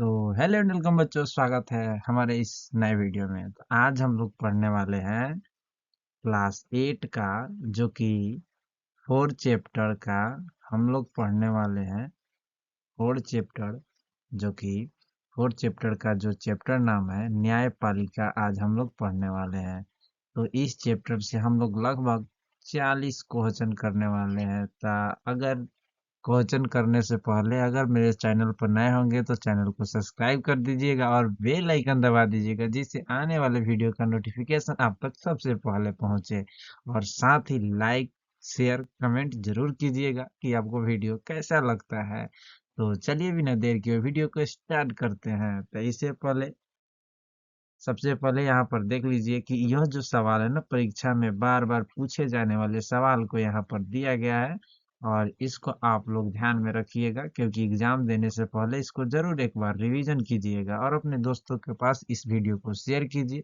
तो hello and welcome बच्चों, स्वागत है हमारे इस नए वीडियो में। तो आज हम लोग पढ़ने वाले हैं क्लास 8 का, जो कि 4 चैप्टर का हम लोग पढ़ने वाले हैं। 4 चैप्टर, जो कि 4 चैप्टर का जो चैप्टर नाम है न्यायपालिका, आज हम लोग पढ़ने वाले हैं। तो इस चैप्टर से हम लोग लगभग 40 क्वेश्चन करने वाले हैं। अगर क्वेश्चन करने से पहले अगर मेरे चैनल पर नए होंगे तो चैनल को सब्सक्राइब कर दीजिएगा और बेल आइकन दबा दीजिएगा, जिससे आने वाले वीडियो का नोटिफिकेशन आप तक सबसे पहले पहुंचे। और साथ ही लाइक, शेयर, कमेंट जरूर कीजिएगा कि आपको वीडियो कैसा लगता है। तो चलिए बिना देर के वीडियो को स्टार्ट करते हैं। तो इससे पहले सबसे पहले यहाँ पर देख लीजिए कि यह जो सवाल है ना, परीक्षा में बार बार पूछे जाने वाले सवाल को यहाँ पर दिया गया है। और इसको आप लोग ध्यान में रखिएगा, क्योंकि एग्जाम देने से पहले इसको जरूर एक बार रिवीजन कीजिएगा और अपने दोस्तों के पास इस वीडियो को शेयर कीजिए,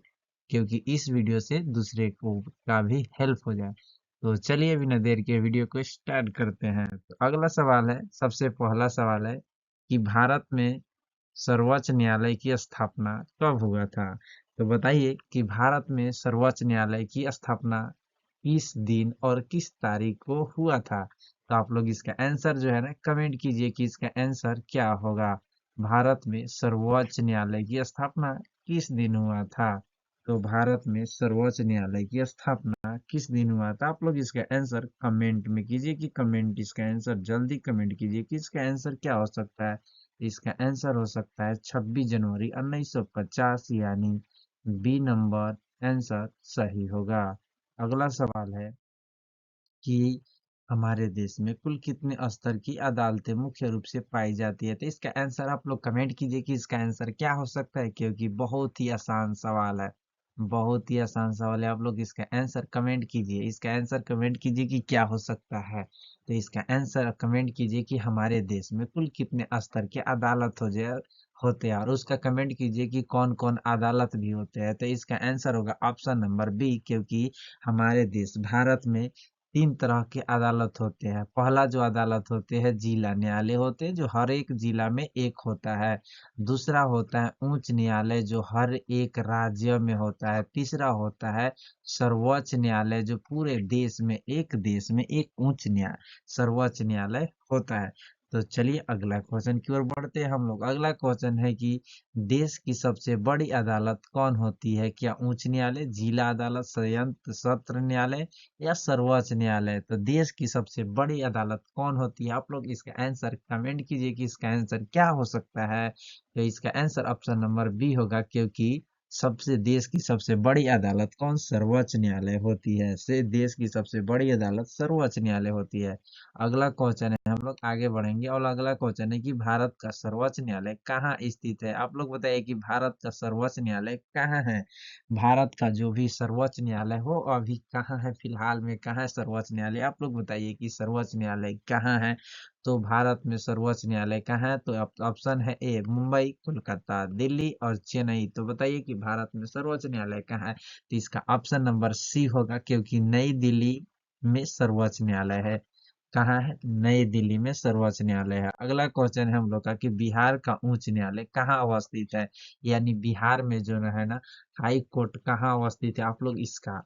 क्योंकि इस वीडियो से दूसरे को का भी हेल्प हो जाए। तो चलिए बिना देर के वीडियो को स्टार्ट करते हैं। तो अगला सवाल है, सबसे पहला सवाल है कि भारत में सर्वोच्च न्यायालय की स्थापना कब हुआ था? तो बताइए कि भारत में सर्वोच्च न्यायालय की स्थापना किस दिन और किस तारीख को हुआ था? तो आप लोग इसका आंसर जो है ना, कमेंट कीजिए कि इसका आंसर क्या होगा। भारत में सर्वोच्च न्यायालय की स्थापना किस दिन हुआ था? तो भारत में सर्वोच्च न्यायालय की स्थापना किस दिन हुआ था? आप लोग इसका आंसर कमेंट में कीजिए कि कमेंट इसका आंसर जल्दी कमेंट कीजिए कि इसका आंसर क्या हो सकता है। इसका आंसर हो सकता है 26 जनवरी 1950, यानी बी नंबर आंसर सही होगा। अगला सवाल है कि हमारे देश में कुल कितने स्तर की अदालतें मुख्य रूप से पाई जाती है? तो इसका आंसर आप लोग कमेंट कीजिए कि इसका आंसर क्या हो सकता है, क्योंकि बहुत ही आसान सवाल है। बहुत ही आसान सवाल है। आप लोग इसका आंसर कमेंट कीजिए, इसका आंसर कमेंट कीजिए कि क्या हो सकता है। तो इसका आंसर कमेंट कीजिए कि हमारे देश में कुल कितने स्तर के अदालत होते हैं, और उसका कमेंट कीजिए कि कौन कौन अदालत भी होते हैं। तो इसका आंसर होगा ऑप्शन नंबर बी, क्योंकि हमारे देश भारत में 3 तरह के अदालत होते हैं। पहला जो अदालत होते हैं जिला न्यायालय होते हैं, जो हर एक जिला में एक होता है। दूसरा होता है उच्च न्यायालय, जो हर एक राज्य में होता है। तीसरा होता है सर्वोच्च न्यायालय, जो पूरे देश में एक सर्वोच्च न्यायालय होता है। तो चलिए अगला क्वेश्चन की ओर बढ़ते हैं हम लोग। अगला क्वेश्चन है कि देश की सबसे बड़ी अदालत कौन होती है? क्या उच्च न्यायालय, जिला अदालत, संयंत्र सत्र न्यायालय या सर्वोच्च न्यायालय? तो देश की सबसे बड़ी अदालत कौन होती है? आप लोग इसका आंसर कमेंट कीजिए कि इसका आंसर क्या हो सकता है। तो इसका आंसर ऑप्शन नंबर बी होगा, क्योंकि सबसे देश की सबसे बड़ी अदालत कौन? सर्वोच्च न्यायालय होती है। से देश की सबसे बड़ी अदालत सर्वोच्च न्यायालय होती है। अगला क्वेश्चन है, हम लोग आगे बढ़ेंगे, और अगला क्वेश्चन है कि भारत का सर्वोच्च न्यायालय कहाँ स्थित है? आप लोग बताइए कि भारत का सर्वोच्च न्यायालय कहाँ है। भारत का जो भी सर्वोच्च न्यायालय हो अभी कहाँ है, फिलहाल में कहाँ है सर्वोच्च न्यायालय? आप लोग बताइए कि सर्वोच्च न्यायालय कहाँ है। तो भारत में सर्वोच्च न्यायालय कहाँ है? तो ऑप्शन है ए मुंबई, कोलकाता, दिल्ली और चेन्नई। तो बताइए कि भारत में सर्वोच्च न्यायालय कहाँ है। तो इसका ऑप्शन नंबर सी होगा, क्योंकि नई दिल्ली में सर्वोच्च न्यायालय है। कहाँ है? नई दिल्ली में सर्वोच्च न्यायालय है। अगला क्वेश्चन है हम लोग का कि बिहार का उच्च न्यायालय कहाँ अवस्थित है? यानी बिहार में जो है ना, हाई कोर्ट कहाँ अवस्थित है? आप लोग इसका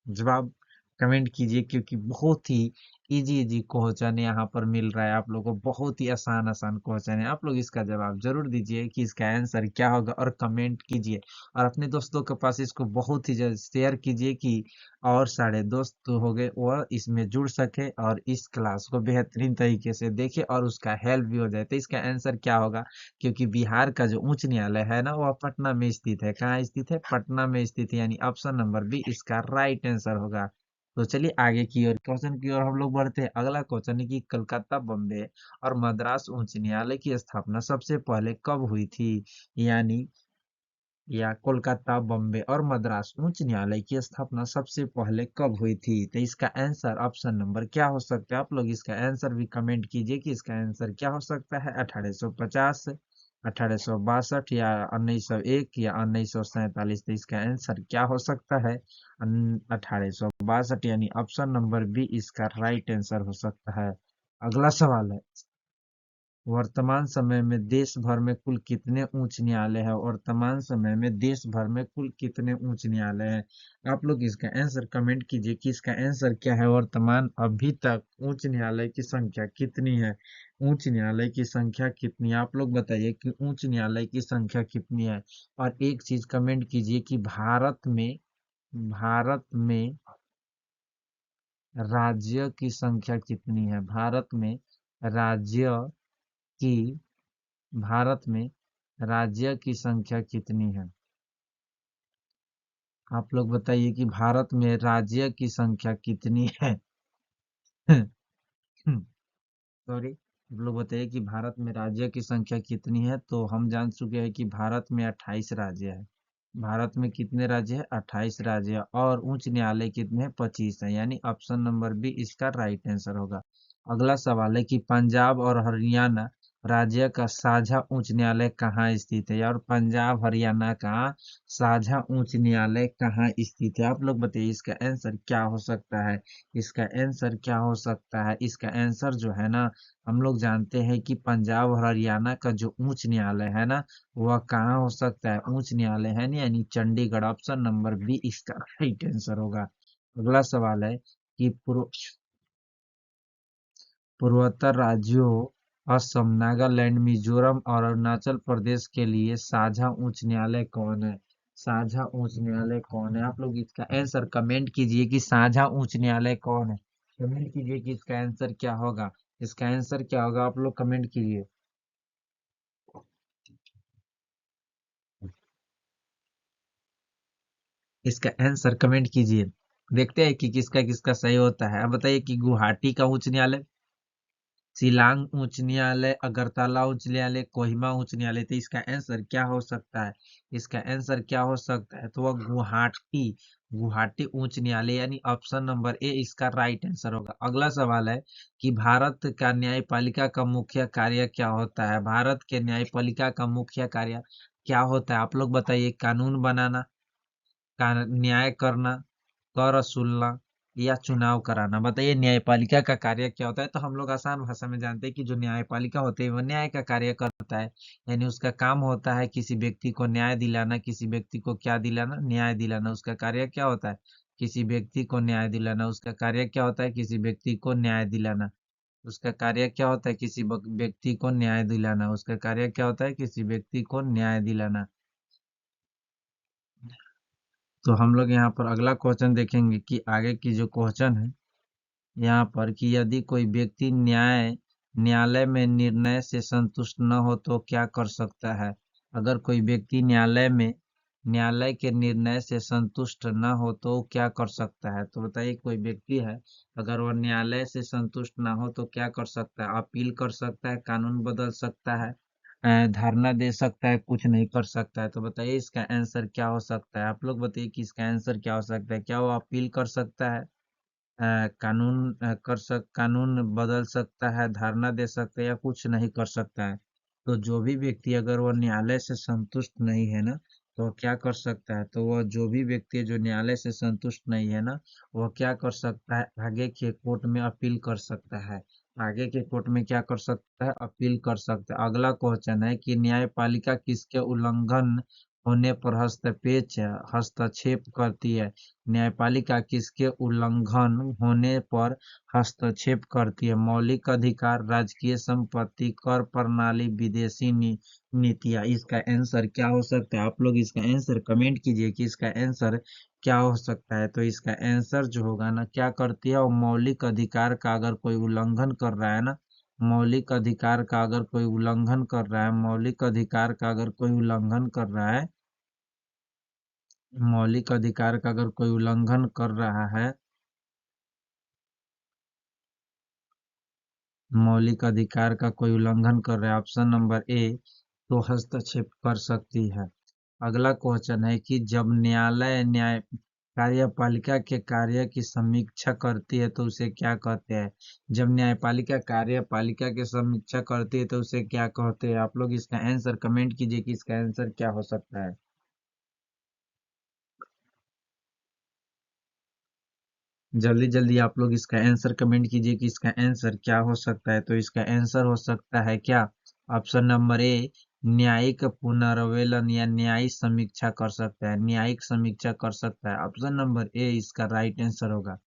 जवाब कमेंट कीजिए, क्योंकि बहुत ही इजी इजी क्वेश्चन यहाँ पर मिल रहा है आप लोगों को। बहुत ही आसान आसान क्वेश्चन है। आप लोग इसका जवाब जरूर दीजिए कि इसका आंसर क्या होगा, और कमेंट कीजिए और अपने दोस्तों के पास इसको बहुत ही जल्द शेयर कीजिए कि और सारे दोस्त हो गए वह इसमें जुड़ सके और इस क्लास को बेहतरीन तरीके से देखे और उसका हेल्प भी हो जाए। तो इसका आंसर क्या होगा? क्योंकि बिहार का जो उच्च न्यायालय है ना, वह पटना में स्थित है। कहाँ स्थित है? पटना में स्थित है, यानी ऑप्शन नंबर बी इसका राइट आंसर होगा। तो चलिए आगे की ओर क्वेश्चन की ओर हम लोग बढ़ते हैं। अगला क्वेश्चन है कि कलकत्ता, बॉम्बे और मद्रास उच्च न्यायालय की स्थापना सबसे पहले कब हुई थी? यानी या कोलकाता, बॉम्बे और मद्रास उच्च न्यायालय की स्थापना सबसे पहले कब हुई थी? तो इसका आंसर ऑप्शन नंबर क्या हो सकता है? आप लोग इसका आंसर भी कमेंट कीजिए कि इसका आंसर क्या हो सकता है। 1850, 1862 या 1901 या 1947? तो इसका आंसर क्या हो सकता है? 1862, यानी ऑप्शन नंबर बी इसका राइट आंसर हो सकता है। अगला सवाल है वर्तमान समय में देश भर में कुल कितने उच्च न्यायालय है? वर्तमान समय में देश भर में कुल कितने उच्च न्यायालय हैं? आप लोग इसका आंसर कमेंट कीजिए कि इसका आंसर क्या है। वर्तमान अभी तक उच्च न्यायालय की संख्या कितनी है? उच्च न्यायालय की संख्या कितनी है? आप लोग बताइए कि उच्च न्यायालय की संख्या कितनी है। और एक चीज कमेंट कीजिए कि भारत में राज्य की संख्या कितनी है? राज्य की भारत में राज्य की संख्या कितनी है? आप लोग बताइए कि भारत में राज्य की संख्या कितनी है? सॉरी, आप लोग बताइए कि भारत में राज्य की संख्या कितनी है। तो हम जान चुके हैं कि भारत में 28 राज्य है। भारत में कितने राज्य है? 28 राज्य है। और उच्च न्यायालय कितने हैं? 25 है। यानी ऑप्शन नंबर बी इसका राइट आंसर होगा। अगला सवाल है कि पंजाब और हरियाणा राज्य का साझा उच्च न्यायालय कहाँ स्थित है? और पंजाब हरियाणा का साझा उच्च न्यायालय कहाँ स्थित है? आप लोग बताइए इसका आंसर क्या हो सकता है। इसका आंसर क्या हो सकता है? इसका आंसर जो है ना, हम लोग जानते हैं कि पंजाब और हरियाणा का जो उच्च न्यायालय है ना, वह कहाँ हो सकता है? उच्च न्यायालय है ना, यानी चंडीगढ़। ऑप्शन नंबर बी इसका राइट आंसर होगा। अगला सवाल है कि पूर्वोत्तर राज्यों असम, नागालैंड, मिजोरम और अरुणाचल प्रदेश के लिए साझा उच्च न्यायालय कौन है? साझा उच्च न्यायालय कौन है? आप लोग इसका आंसर कमेंट कीजिए कि साझा उच्च न्यायालय कौन है। कमेंट कीजिए कि इसका आंसर क्या होगा। इसका आंसर क्या होगा? आप लोग कमेंट कीजिए। इसका आंसर कमेंट कीजिए। देखते हैं कि किसका किसका सही होता है। अब बताइए कि गुवाहाटी का उच्च न्यायालय, शिलांग उच्च न्यायालय, अगरतला उच्च न्यायालय, कोहिमा उच्च न्यायालय। तो इसका आंसर क्या हो सकता है? इसका आंसर क्या हो सकता है? तो वह गुवाहाटी गुवाहाटी उच्च न्यायालय, यानी ऑप्शन नंबर ए इसका राइट आंसर होगा। अगला सवाल है कि भारत का न्यायपालिका का मुख्य कार्य क्या होता है? भारत के न्यायपालिका का मुख्य कार्य क्या होता है? आप लोग बताइए। कानून बनाना, न्याय करना, कर वसूलना, या चुनाव कराना। बताइए न्यायपालिका का कार्य क्या होता है। तो हम लोग आसान भाषा में जानते हैं कि जो न्यायपालिका होती है वह न्याय का कार्य करता है। यानी उसका काम होता है किसी व्यक्ति को न्याय दिलाना। किसी व्यक्ति को क्या दिलाना? न्याय दिलाना। उसका कार्य क्या होता है? किसी व्यक्ति को न्याय दिलाना। उसका कार्य क्या होता है? किसी व्यक्ति को न्याय दिलाना। उसका कार्य क्या होता है? किसी व्यक्ति को न्याय दिलाना। उसका कार्य क्या होता है? किसी व्यक्ति को न्याय दिलाना। तो हम लोग यहाँ पर अगला क्वेश्चन देखेंगे कि आगे की जो क्वेश्चन है यहाँ पर कि यदि कोई व्यक्ति न्यायालय में निर्णय से संतुष्ट न हो तो क्या कर सकता है? अगर कोई व्यक्ति न्यायालय के निर्णय से संतुष्ट न हो तो वो क्या कर सकता है? तो बताइए, कोई व्यक्ति है, अगर वह न्यायालय से संतुष्ट ना हो तो क्या कर सकता है? अपील कर सकता है, कानून बदल सकता है, धरना दे सकता है, कुछ नहीं कर सकता है। तो बताइए इसका आंसर क्या हो सकता है। आप लोग बताइए कि इसका आंसर क्या हो सकता है। क्या वो अपील कर सकता है, कानून बदल सकता है, धरना दे सकता है, या कुछ नहीं कर सकता है? तो जो भी व्यक्ति अगर वह न्यायालय से संतुष्ट नहीं है ना, तो वह क्या कर सकता है? तो वह जो भी व्यक्ति है जो न्यायालय से संतुष्ट नहीं है ना, वह क्या कर सकता है? आगे के कोर्ट में अपील कर सकता है। आगे के कोर्ट में क्या कर सकता है? अपील कर सकता है। अगला क्वेश्चन है कि न्यायपालिका किसके उल्लंघन होने पर हस्तक्षेप करती है? न्यायपालिका किसके उल्लंघन होने पर हस्तक्षेप करती है? मौलिक अधिकार, राजकीय संपत्ति, कर प्रणाली, विदेशी नीतियां। इसका आंसर क्या हो सकता है? आप लोग इसका आंसर कमेंट कीजिए कि इसका आंसर क्या हो सकता है। तो इसका आंसर जो होगा ना, क्या करती है? और मौलिक अधिकार का अगर कोई उल्लंघन कर रहा है ना, मौलिक अधिकार का अगर कोई उल्लंघन कर रहा है, मौलिक अधिकार का अगर कोई उल्लंघन कर रहा है, मौलिक अधिकार का अगर कोई उल्लंघन कर रहा है, मौलिक अधिकार का कोई उल्लंघन कर रहा है, ऑप्शन नंबर ए, तो हस्तक्षेप कर सकती है। अगला क्वेश्चन है कि जब न्याय कार्यपालिका के कार्य की समीक्षा करती है तो उसे क्या कहते हैं? जब न्यायपालिका कार्यपालिका की समीक्षा करती है तो उसे क्या कहते हैं? आप लोग इसका आंसर कमेंट कीजिए कि इसका आंसर क्या हो सकता है। जल्दी जल्दी आप लोग इसका आंसर कमेंट कीजिए कि इसका आंसर क्या हो सकता है। तो इसका आंसर हो सकता है क्या? ऑप्शन नंबर ए, न्यायिक पुनर्विलोकन या न्यायिक समीक्षा कर सकता है, न्यायिक समीक्षा कर सकता है। ऑप्शन नंबर ए इसका राइट आंसर होगा।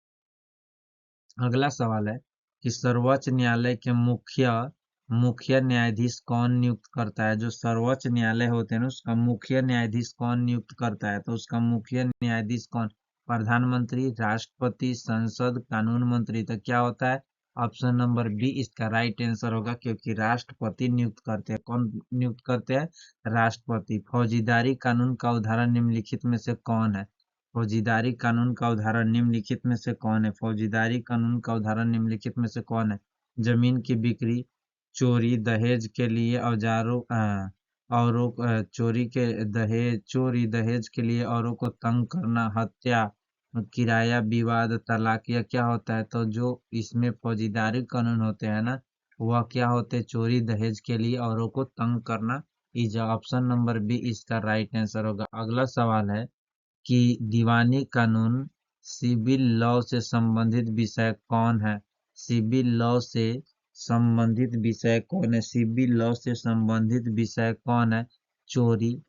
अगला सवाल है कि सर्वोच्च न्यायालय के मुख्य मुख्य न्यायाधीश कौन नियुक्त करता है? जो सर्वोच्च न्यायालय होते हैं ना, उसका मुख्य न्यायाधीश कौन नियुक्त करता है? तो उसका मुख्य न्यायाधीश कौन? प्रधानमंत्री, राष्ट्रपति, संसद, कानून मंत्री। तो क्या होता है? ऑप्शन नंबर बी इसका राइट आंसर होगा, क्योंकि राष्ट्रपति नियुक्त करते हैं। कौन नियुक्त करते हैं? राष्ट्रपति। फौजीदारी कानून का उदाहरण निम्नलिखित में से कौन है? फौजीदारी कानून का उदाहरण निम्नलिखित में से कौन है? फौजीदारी कानून का उदाहरण निम्नलिखित में से कौन है? जमीन की बिक्री, चोरी, दहेज के लिए औजारों औरों चोरी दहेज के लिए औरों को तंग करना, हत्या, किराया विवाद, तलाक, या क्या होता है? तो जो इसमें फौजीदारी कानून होते हैं ना, वह क्या होते हैं? चोरी दहेज के लिए औरों को तंग करना। इज ऑप्शन नंबर बी इसका राइट आंसर होगा। अगला सवाल है कि दीवानी कानून सिविल लॉ से संबंधित विषय कौन है? सिविल लॉ से संबंधित विषय कौन है? सिविल लॉ से संबंधित विषय कौन है? चोरी,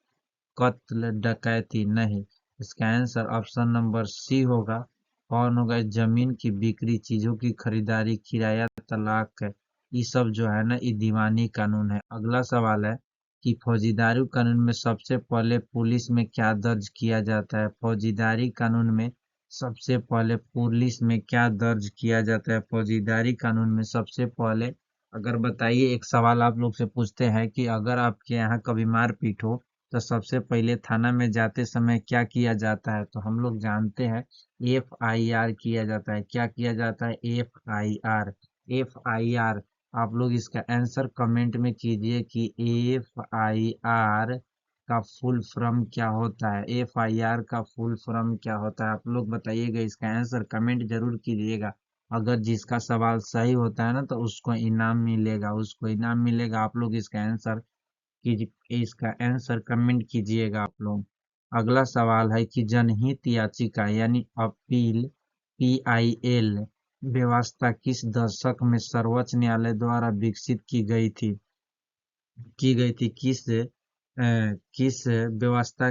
कत्ल, डकैती। नहीं, इसका आंसर ऑप्शन नंबर सी होगा। कौन होगा? जमीन की बिक्री, चीजों की खरीदारी, किराया, तलाक है। ये सब जो है ना, ये दीवानी कानून है। अगला सवाल है कि फौजीदारी कानून में सबसे पहले पुलिस में क्या दर्ज किया जाता है? फौजीदारी कानून में सबसे पहले पुलिस में क्या दर्ज किया जाता है? फौजीदारी कानून में सबसे पहले, अगर बताइए, एक सवाल आप लोग से पूछते हैं कि अगर आपके यहाँ कभी मारपीट हो तो सबसे पहले थाना में जाते समय क्या किया जाता है? तो हम लोग जानते हैं FIR किया जाता है। क्या किया जाता है? FIR। FIR। आप लोग इसका आंसर कमेंट में कीजिए कि FIR का फुल फॉर्म क्या होता है? FIR का फुल फॉर्म क्या होता है? आप लोग बताइएगा, इसका आंसर कमेंट जरूर कीजिएगा। अगर जिसका सवाल सही होता है ना, तो उसको इनाम मिलेगा, उसको इनाम मिलेगा। आप लोग इसका आंसर इसका आंसर कमेंट कीजिएगा आप लोग। अगला सवाल है कि जनहित याचिका यानी अपील, PIL व्यवस्था किस दशक में सर्वोच्च न्यायालय द्वारा विकसित की गई थी? किस व्यवस्था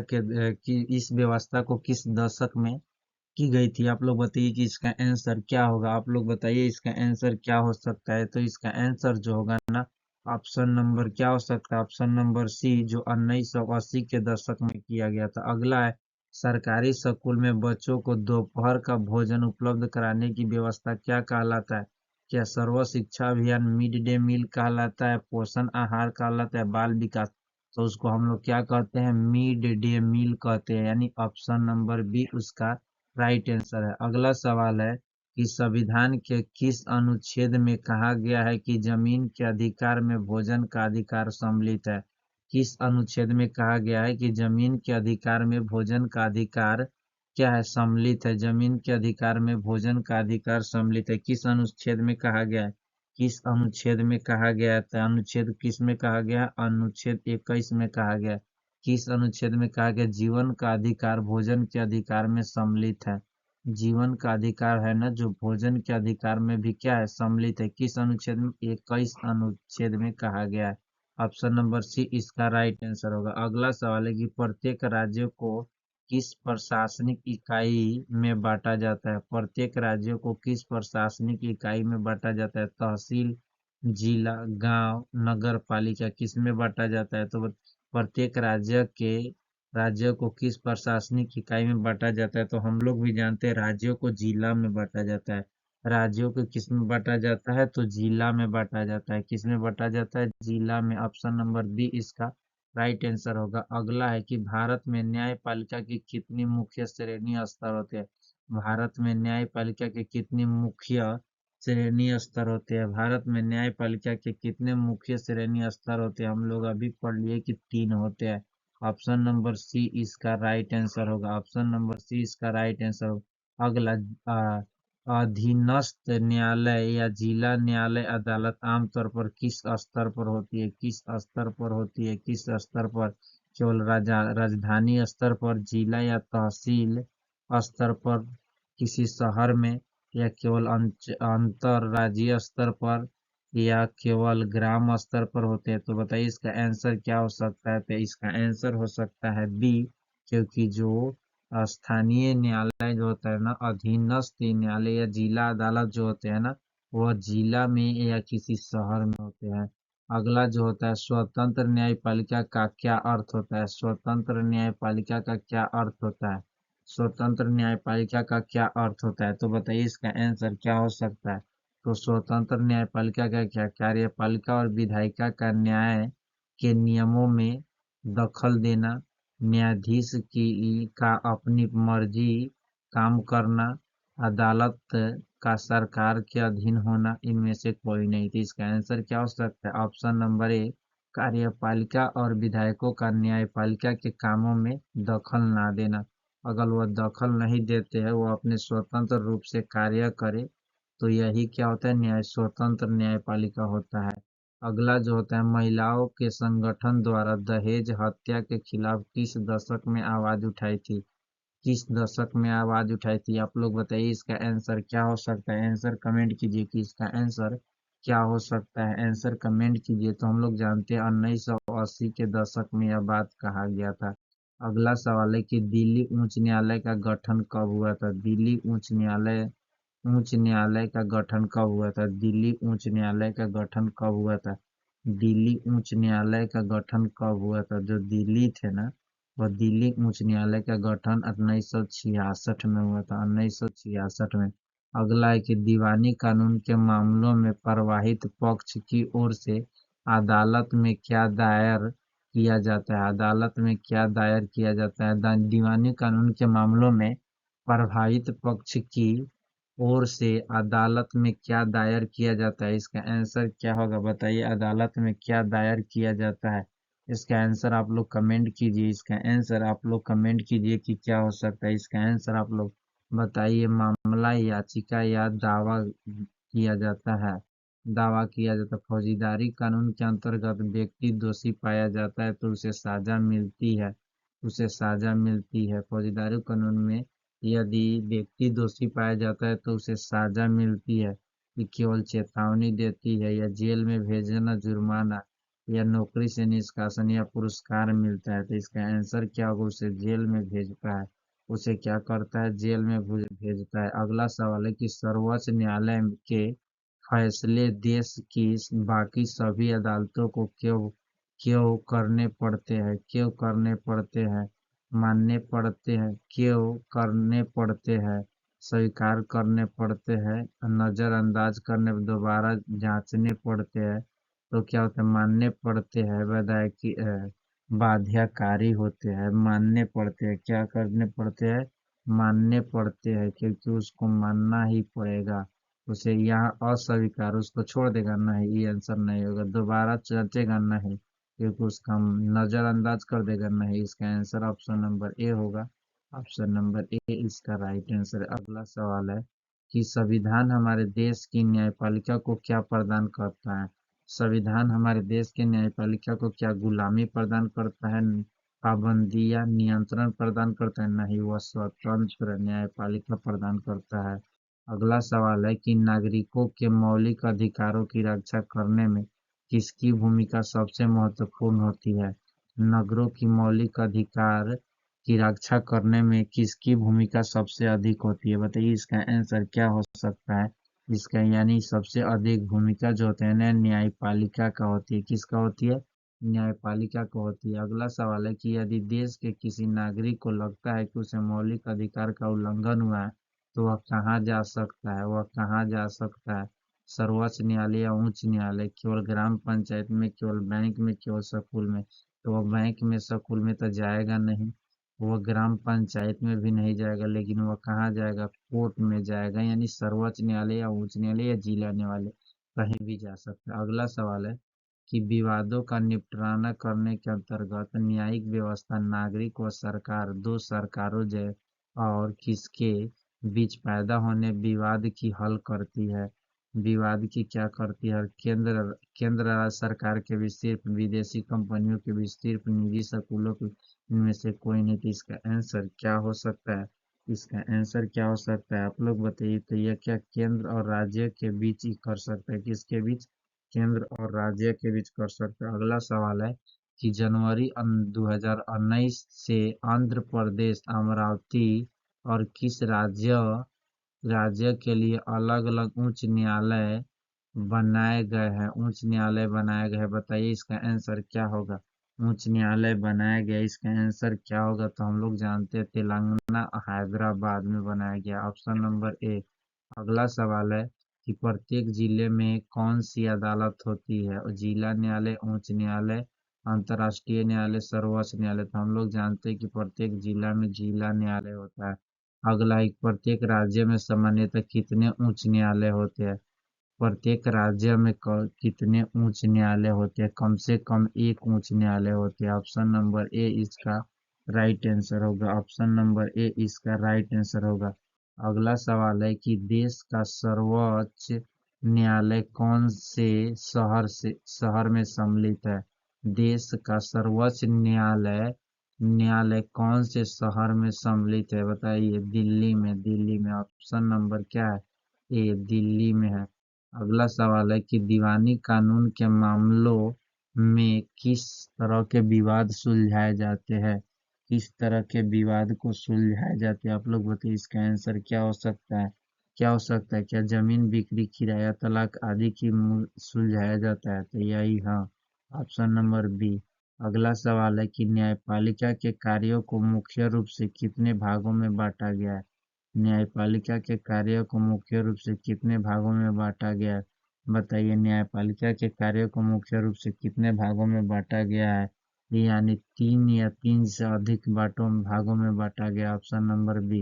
इस व्यवस्था को किस दशक में की गई थी? आप लोग बताइए कि इसका आंसर क्या होगा। आप लोग बताइए इसका आंसर क्या हो सकता है? तो इसका आंसर जो होगा ना, ऑप्शन नंबर क्या हो सकता है? ऑप्शन नंबर सी, जो 1980 के दशक में किया गया था। अगला है, सरकारी स्कूल में बच्चों को दोपहर का भोजन उपलब्ध कराने की व्यवस्था क्या कहलाता है? क्या सर्व शिक्षा अभियान, मिड डे मील कहलाता है, पोषण आहार कहलाता है, बाल विकास? तो उसको हम लोग क्या कहते हैं? मिड डे मील कहते हैं, यानी ऑप्शन नंबर बी उसका राइट आंसर है। अगला सवाल है कि संविधान के किस अनुच्छेद में कहा गया है कि जमीन के अधिकार में भोजन का अधिकार सम्मिलित है? किस अनुच्छेद में कहा गया है कि जमीन के अधिकार में भोजन का अधिकार क्या है? सम्मिलित है। जमीन के अधिकार में भोजन का अधिकार सम्मिलित है। किस अनुच्छेद में कहा गया है? किस अनुच्छेद में कहा गया है? तो अनुच्छेद किस में कहा गया है? अनुच्छेद 21 में कहा गया है। किस अनुच्छेद में कहा गया? जीवन का अधिकार भोजन के अधिकार में सम्मिलित है। जीवन का अधिकार है ना, जो भोजन के अधिकार में भी क्या है? सम्मिलित है। किस अनुच्छेद में? 21 अनुच्छेद में कहा गया है। ऑप्शन नंबर सी इसका राइट आंसर होगा। अगला सवाल है कि प्रत्येक राज्य को किस प्रशासनिक इकाई में बांटा जाता है? प्रत्येक राज्यों को किस प्रशासनिक इकाई में बांटा जाता है? तहसील, जिला, गांव, नगर पालिका, किस में बांटा जाता है? तो प्रत्येक राज्य को किस प्रशासनिक इकाई में बांटा जाता है? तो हम लोग भी जानते हैं राज्यों को जिला में बांटा जाता है। राज्यों को किस में बांटा जाता है? तो जिला में बांटा जाता है। किस में बांटा जाता है? जिला में। ऑप्शन नंबर बी इसका राइट आंसर होगा। अगला है कि भारत में न्यायपालिका की कितनी मुख्य श्रेणी स्तर होते हैं? भारत में न्यायपालिका के कितनी मुख्य श्रेणी स्तर होते हैं? भारत में न्यायपालिका के कितने मुख्य श्रेणी स्तर होते हैं? हम लोग अभी पढ़ लिए कि 3 होते हैं। ऑप्शन नंबर सी इसका राइट आंसर होगा। ऑप्शन नंबर सी इसका राइट आंसर होगा। अगला, अधीनस्थ न्यायालय या जिला न्यायालय अदालत आमतौर पर किस स्तर पर होती है? किस स्तर पर होती है? किस स्तर पर? केवल राजधानी स्तर पर, जिला या तहसील स्तर पर, किसी शहर में, या केवल अंतरराज्यीय स्तर पर या केवल ग्राम स्तर पर होते हैं? तो बताइए इसका आंसर क्या हो सकता है? तो इसका आंसर हो सकता है बी, क्योंकि जो स्थानीय न्यायालय जो होता है ना, अधीनस्थ न्यायालय या जिला अदालत जो होते हैं ना, वह जिला में या किसी शहर में होते हैं। अगला जो होता है, स्वतंत्र न्यायपालिका का क्या अर्थ होता है? स्वतंत्र न्यायपालिका का क्या अर्थ होता है? स्वतंत्र न्यायपालिका का क्या अर्थ होता है? तो बताइए इसका आंसर क्या हो सकता है? तो स्वतंत्र न्यायपालिका का क्या, कार्यपालिका और विधायिका का न्याय के नियमों में दखल देना, न्यायाधीश की का अपनी मर्जी काम करना, अदालत का सरकार के अधीन होना, इनमें से कोई नहीं। तो इसका आंसर क्या हो सकता है? ऑप्शन नंबर ए, कार्यपालिका और विधायकों का न्यायपालिका के कामों में दखल ना देना। अगर वह दखल नहीं देते हैं, वो अपने स्वतंत्र रूप से कार्य करे, तो यही क्या होता है? स्वतंत्र न्यायपालिका होता है। अगला जो होता है, महिलाओं के संगठन द्वारा दहेज हत्या के खिलाफ किस दशक में आवाज उठाई थी? किस दशक में आवाज उठाई थी? आप लोग बताइए इसका आंसर क्या हो सकता है? आंसर कमेंट कीजिए कि इसका आंसर क्या हो सकता है। आंसर कमेंट कीजिए। तो हम लोग जानते हैं 1980 के दशक में यह बात कहा गया था। अगला सवाल है कि दिल्ली उच्च न्यायालय का गठन कब हुआ था? दिल्ली उच्च न्यायालय का गठन कब हुआ था? दिल्ली उच्च न्यायालय का गठन कब हुआ था? दिल्ली उच्च न्यायालय का गठन कब हुआ था? जो दिल्ली थे ना, वह दिल्ली उच्च न्यायालय का गठन 1966 में हुआ था, 1966 में। अगला है कि दीवानी कानून के मामलों में प्रवाहित पक्ष की ओर से अदालत में क्या दायर किया जाता है? अदालत में क्या दायर किया जाता है? दीवानी कानून के मामलों में प्रभावित पक्ष की ओर से अदालत में क्या दायर किया जाता है? इसका आंसर क्या होगा? बताइए अदालत में क्या दायर किया जाता है? इसका आंसर आप लोग कमेंट कीजिए। इसका आंसर आप लोग कमेंट कीजिए कि क्या हो सकता है। इसका आंसर आप लोग बताइए। मामला, याचिका या दावा किया जाता है? दावा किया जाता है। फौजदारी कानून के अंतर्गत व्यक्ति दोषी पाया जाता है तो उसे सजा मिलती है, उसे सजा मिलती है। फौजदारी कानून में यदि व्यक्ति दोषी पाया जाता है तो उसे सजा मिलती है, कि केवल चेतावनी देती है, या जेल में भेजना, जुर्माना, या नौकरी से निष्कासन, या पुरस्कार मिलता है? तो इसका आंसर क्या होगा? उसे जेल में भेजता है। उसे क्या करता है? जेल में भेजता है। अगला सवाल है कि सर्वोच्च न्यायालय के फैसले देश की बाकी सभी अदालतों को क्यों क्यों करने पड़ते हैं? क्यों करने पड़ते हैं? मानने पड़ते हैं? क्यों करने पड़ते हैं? स्वीकार करने पड़ते हैं? नजरअंदाज करने, दोबारा जांचने पड़ते हैं? तो क्या होता है? मानने पड़ते हैं, वैधानिक बाध्यकारी होते हैं। मानने पड़ते हैं, क्या करने पड़ते हैं? मानने पड़ते हैं, क्योंकि उसको मानना ही पड़ेगा। उसे यहाँ अस्वीकार, उसको छोड़ देगा नहीं, ये आंसर नहीं होगा। दोबारा जांचेगा नहीं, क्योंकि उसका नजरअंदाज कर देगा नहीं। इसका आंसर ऑप्शन नंबर ए होगा। ऑप्शन नंबर ए इसका राइट आंसर है। अगला सवाल है कि संविधान हमारे देश की न्यायपालिका को क्या प्रदान करता है? संविधान हमारे देश के न्यायपालिका को क्या गुलामी प्रदान करता है, पाबंदी या नियंत्रण प्रदान करता है? नहीं, वह स्वतंत्र न्यायपालिका प्रदान करता है। अगला सवाल है कि नागरिकों के मौलिक अधिकारों की रक्षा करने में किसकी भूमिका सबसे महत्वपूर्ण होती है? नगरों की मौलिक अधिकार की रक्षा करने में किसकी भूमिका सबसे अधिक होती है? बताइए इसका आंसर क्या हो सकता है? इसका यानी सबसे अधिक भूमिका जो होते हैं ना, न्यायपालिका का होती है। किसका होती है? न्यायपालिका को होती है। अगला सवाल है कि यदि देश के किसी नागरिक को लगता है कि उसे मौलिक अधिकार का उल्लंघन हुआ है, तो वह कहाँ जा सकता है? वह कहाँ जा सकता है? सर्वोच्च न्यायालय या उच्च न्यायालय? केवल ग्राम पंचायत में, केवल बैंक में, केवल स्कूल में? तो वह बैंक में, स्कूल में तो जाएगा नहीं, वह ग्राम पंचायत में भी नहीं जाएगा, लेकिन वह कहाँ जाएगा? कोर्ट में जाएगा। यानी सर्वोच्च न्यायालय या उच्च न्यायालय या जिला न्यायालय, कहीं भी जा सकता है। अगला सवाल है कि विवादों का निपटारा करने के अंतर्गत न्यायिक व्यवस्था नागरिक व सरकार, दो सरकारों जय और किसके बीच पैदा होने विवाद की हल करती है? विवाद की क्या करती है? केंद्र राज्य सरकार के भी, सिर्फ विदेशी कंपनियों के भी, सिर्फ निजी स्कूलों के, इनमें से कोई नहीं। तो इसका आंसर क्या हो सकता है? इसका आंसर क्या हो सकता है, आप लोग बताइए। तो यह क्या केंद्र और राज्य के बीच ही कर सकता है, किसके बीच, केंद्र और राज्य के बीच कर सकता है। अगला सवाल है कि जनवरी 2019 से आंध्र प्रदेश, अमरावती और किस राज्य के लिए अलग अलग उच्च न्यायालय बनाए गए हैं, उच्च न्यायालय बनाए गए हैं। बताइए इसका आंसर क्या होगा। उच्च न्यायालय बनाया गया, इसका आंसर क्या होगा। तो हम लोग जानते हैं तेलंगाना हैदराबाद में बनाया गया, ऑप्शन नंबर ए। अगला सवाल है कि प्रत्येक जिले में कौन सी अदालत होती है, और जिला न्यायालय, उच्च न्यायालय, अंतर्राष्ट्रीय न्यायालय, सर्वोच्च न्यायालय। तो हम लोग जानते हैं कि प्रत्येक जिला में जिला न्यायालय होता है। अगला एक, प्रत्येक राज्य में सामान्यतः कितने उच्च न्यायालय होते हैं। प्रत्येक राज्य में कितने उच्च न्यायालय होते हैं, कम से कम एक उच्च न्यायालय होते हैं। ऑप्शन नंबर ए इसका राइट आंसर होगा, ऑप्शन नंबर ए इसका राइट आंसर होगा। अगला सवाल है कि देश का सर्वोच्च न्यायालय कौन से शहर में सम्मिलित है। देश का सर्वोच्च न्यायालय कौन से शहर में सम्मिलित है, बताइए। दिल्ली में ऑप्शन नंबर क्या है, ए दिल्ली में है। अगला सवाल है कि दीवानी कानून के मामलों में किस तरह के विवाद सुलझाए जाते हैं, किस तरह के विवाद को सुलझाए जाते हैं, आप लोग बताइए इसका आंसर क्या हो सकता है। क्या जमीन बिक्री, किराया, तलाक आदि की सुलझाया जाता है। तो यही हाँ, ऑप्शन नंबर बी। अगला सवाल है कि न्यायपालिका के कार्यों को मुख्य रूप से कितने भागों में बांटा गया है। न्यायपालिका के कार्यों को मुख्य रूप से कितने भागों में बांटा गया है, बताइए। न्यायपालिका के कार्यों को मुख्य रूप से कितने भागों में बांटा गया है, यानी 3 या 3 से अधिक भागों में बांटा गया, ऑप्शन नंबर बी।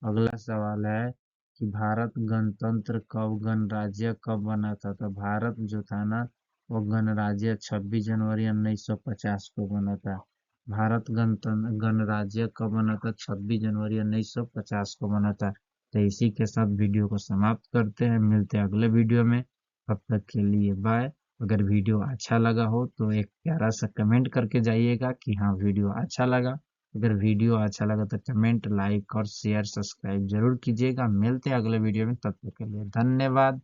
अगला सवाल है कि भारत गणतंत्र कब, गणराज्य कब बना था। तो भारत जो था ना, वो गणराज्य 26 जनवरी 1950 को बना था। भारत गणराज्य कब बना था, 26 जनवरी 1950 को बना था। तो इसी के साथ वीडियो को समाप्त करते हैं, मिलते हैं अगले वीडियो में। तब तक के लिए बाय। अगर वीडियो अच्छा लगा हो तो एक प्यारा सा कमेंट करके जाइएगा कि हाँ वीडियो अच्छा लगा। अगर वीडियो अच्छा लगा तो कमेंट, लाइक और शेयर, सब्सक्राइब जरूर कीजिएगा। मिलते हैं अगले वीडियो में, तब तक के लिए धन्यवाद।